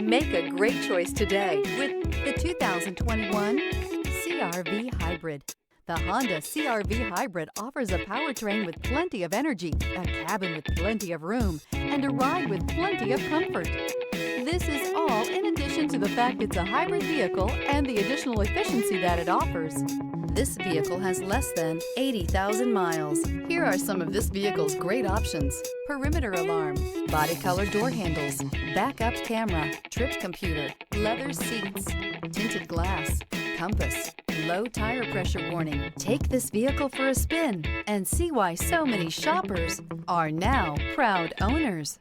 Make a great choice today with the 2021 CR-V Hybrid. The Honda CR-V Hybrid offers a powertrain with plenty of energy, a cabin with plenty of room, and a ride with plenty of comfort. This is all in addition to the fact it's a hybrid vehicle and the additional efficiency that it offers. This vehicle has less than 80,000 miles. Here are some of this vehicle's great options: perimeter alarm, body color door handles, backup camera, trip computer, leather seats, tinted glass, compass, low tire pressure warning. Take this vehicle for a spin and see why so many shoppers are now proud owners.